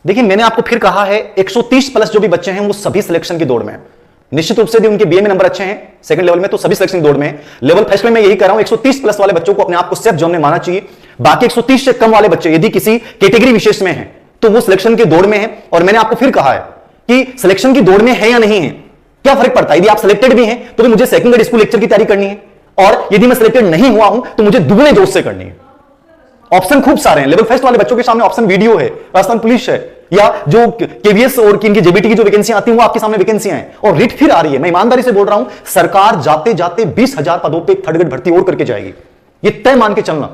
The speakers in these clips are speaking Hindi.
देखिए मैंने आपको फिर कहा है 130 प्लस जो भी बच्चे हैं वो सभी सिलेक्शन की दौड़ में हैं। निश्चित रूप से भी उनके बीए में नंबर अच्छे हैं सेकंड लेवल में, तो सभी सिलेक्शन की दौड़ में हैं। लेवल फर्स्ट में मैं यही कह रहा हूं 130 प्लस वाले बच्चों को अपने आप को सेफ जोन में मानना चाहिए। बाकी 130 से कम वाले बच्चे यदि किसी कैटेगरी विशेष में हैं तो वो सिलेक्शन की दौड़ में है। और मैंने आपको फिर कहा है कि सिलेक्शन की दौड़ में है या नहीं है, क्या फर्क पड़ता है। यदि आप सिलेक्टेड भी हैं तो भी मुझे सेकंड ग्रेड स्कूल लेक्चर की तैयारी करनी है, और यदि मैं सिलेक्टेड नहीं हुआ हूं तो मुझे दुगने जोश से करनी है। ऑप्शन खूब सारे हैं। लेवल फर्स्ट वाले बच्चों के सामने ऑप्शन वीडियो है, राजस्थान पुलिस है, या जो केवीएस और इनकी जेबीटी की जो वैकेंसी आती है वो आपके सामने वैकेंसियां हैं, और रिट फिर आ रही है। मैं ईमानदारी से बोल रहा हूं, सरकार जाते जाते 20,000 पदों पे थर्ड ग्रेड भर्ती और करके जाएगी। ये तय मान के चलना,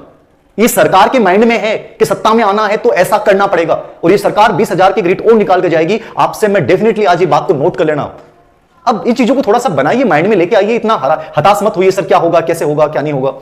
ये सरकार के माइंड में है कि सत्ता में आना है तो ऐसा करना पड़ेगा, और ये सरकार 20,000 की ग्रेड और निकाल के जाएगी। आपसे मैं डेफिनेटली आज ये बात को नोट कर लेना। अब इन चीजों को थोड़ा सा बनाइए, माइंड में लेके आइए, इतना हताश मत होइए सर क्या होगा, कैसे होगा, क्या नहीं होगा।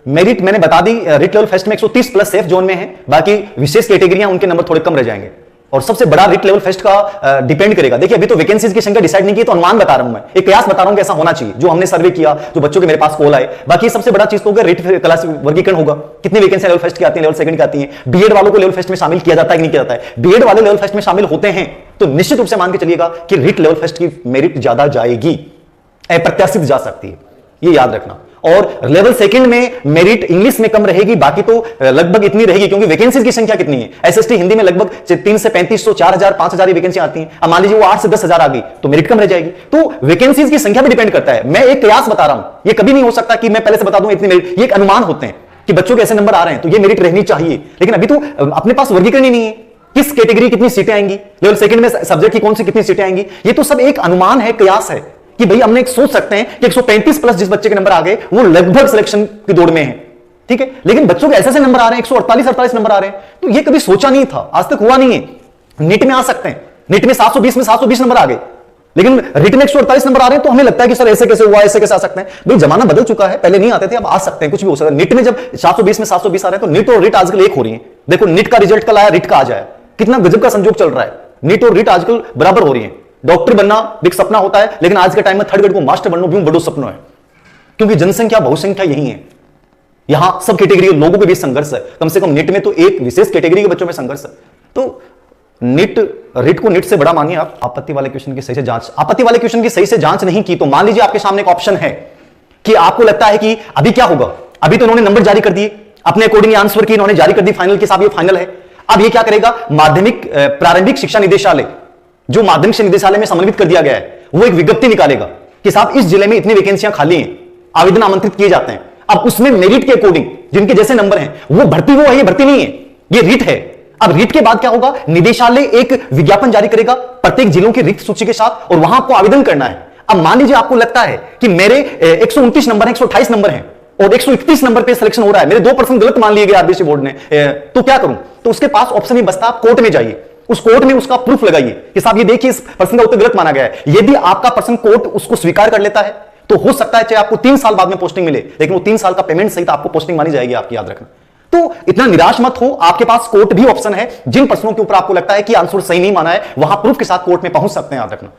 मेरिट मैंने बता दी, रिट लेवल फर्स्ट में 130 प्लस सेफ जोन में है, बाकी विशेष कैटेगरियां उनके नंबर थोड़े कम रह जाएंगे। और सबसे बड़ा रिट लेवल फर्स्ट का डिपेंड करेगा। देखिए अभी तो वैकेंसीज की संख्या डिसाइड नहीं की, तो अनुमान बता रहा हूं मैं, एक कयास बता रहा हूं कि ऐसा होना चाहिए जो हमने सर्वे किया, जो बच्चों के मेरे पास कॉल आए। बाकी सबसे बड़ा चीज तो होगा रिट क्लास वर्गीकरण होगा, कितनी वैकेंसी लेवल फर्स्ट की आती है, लेवल सेकंड की आती है। बीएड वालों को लेवल फर्स्ट में शामिल किया जाता है कि नहीं किया जाता है। बीएड वाले लेवल फर्स्ट में शामिल होते हैं तो निश्चित रूप से मान के चलिएगा कि रिट लेवल फर्स्ट की मेरिट ज्यादा जाएगी, अप्रत्याशित जा सकती है, ये याद रखना। और लेवल सेकंड में मेरिट इंग्लिश में कम रहेगी, बाकी तो लगभग इतनी रहेगी, क्योंकि वैकेंसीज की संख्या कितनी है। एसएसटी हिंदी में लगभग 3 से 3500, 4000, 5000 वैकेंसी आती हैं। अब मान लीजिए वो 8 से 10,000 आ गई तो मेरिट कम रह जाएगी। तो वैकेंसीज की संख्या भी डिपेंड करता है। मैं एक कयास बता रहा हूं, ये कभी नहीं हो सकता कि मैं पहले से बता दूं इतनी मेरिट। ये एक अनुमान होते हैं कि बच्चों के ऐसे नंबर आ रहे हैं तो ये मेरिट रहनी चाहिए, लेकिन अभी तो अपने पास वर्गीकरण ही नहीं है, किस कैटेगरी कितनी सीटें आएंगी, लेवल सेकंड में सब्जेक्ट की कौन सी कितनी सीटें आएंगी। ये तो सब एक अनुमान है, कयास है कि भाई हमने एक सोच सकते हैं कि 135 प्लस जिस बच्चे के नंबर आ गए वो लगभग सिलेक्शन की दौड़ में है, ठीक है। लेकिन बच्चों के ऐसे नंबर आ रहे हैं 148 नंबर आ रहे हैं, तो ये कभी सोचा नहीं था, आज तक हुआ नहीं है। नीट में आ सकते हैं, नीट में 720 नंबर आ गए, लेकिन रिट में 148 नंबर आ रहे हैं तो हमें लगता है कि सर ऐसे कैसे हुआ, ऐसे कैसे आ सकते हैं। भाई जमाना बदल चुका है, पहले नहीं आते थे, अब आ सकते हैं, कुछ भी हो सकता है। नीट में जब 720 में 720 आ रहे हैं तो नीट और रिट आजकल एक हो रही है। देखो नीट का रिजल्ट कल आया, रिट का आ जाए, कितना गजब का संजोग चल रहा है। नीट और रिट आजकल बराबर हो रही है। डॉक्टर बनना एक सपना होता है, लेकिन आज के टाइम में थर्ड ग्रेड को मास्टर बनना भी बड़ो सपना है, क्योंकि जनसंख्या बहुसंख्या यही है। यहां सब कैटेगरी के लोगों के बीच संघर्ष है, कम से कम नीट में तो एक विशेष कैटेगरी के बच्चों में संघर्ष है। तो नीट रिट को नीट से बड़ा मानिए आप। आपत्ति वाले क्वेश्चन की सही से जांच, आपत्ति वाले क्वेश्चन की सही से जांच नहीं की तो मान लीजिए आपके सामने एक ऑप्शन है कि आपको लगता है कि अभी क्या होगा, अभी तो इन्होंने नंबर जारी कर दिए, अपने अकॉर्डिंग आंसर की इन्होंने जारी कर दी फाइनल के साथ, ये फाइनल है। अब ये क्या करेगा, माध्यमिक प्रारंभिक शिक्षा निदेशालय, जो माध्यमिक शिक्षा निदेशालय में समन्वित कर दिया गया है, वो एक विज्ञप्ति निकालेगा कि साहब इस जिले में इतनी वैकेंसियां खाली हैं, आवेदन आमंत्रित किए जाते हैं। अब उसमें मेरिट के अकॉर्डिंग जिनके जैसे नंबर हैं वो भर्ती, वो है, ये भर्ती नहीं है, ये रिट है। अब रिट के बाद क्या होगा, निदेशालय एक विज्ञापन जारी करेगा प्रत्येक जिलों की रिक्त सूची के साथ, और वहां आपको आवेदन करना है। अब मान लीजिए आपको लगता है कि मेरे 129 नंबर है, 128 नंबर है और 131 नंबर पे सिलेक्शन हो रहा है, मेरे 2% गलत मान लिए गए आरबीसी बोर्ड ने, तो क्या करूं। तो उसके पास ऑप्शन ही बचता, आप कोर्ट में जाइए, उस कोर्ट में उसका प्रूफ लगाइए कि साहब ये देखिए इस पर्सन का उत्तर गलत माना गया है। यदि आपका पर्सन कोर्ट उसको स्वीकार कर लेता है तो हो सकता है चाहे आपको 3 साल बाद में पोस्टिंग मिले, लेकिन वो 3 साल का पेमेंट सहित आपको पोस्टिंग मानी जाएगी, आपकी याद रखना। तो इतना निराश मत हो, आपके पास कोर्ट भी ऑप्शन है। जिन प्रश्नों के ऊपर आपको लगता है कि आंसर सही नहीं माना है, वहां प्रूफ के साथ कोर्ट में पहुंच सकते हैं, याद रखना।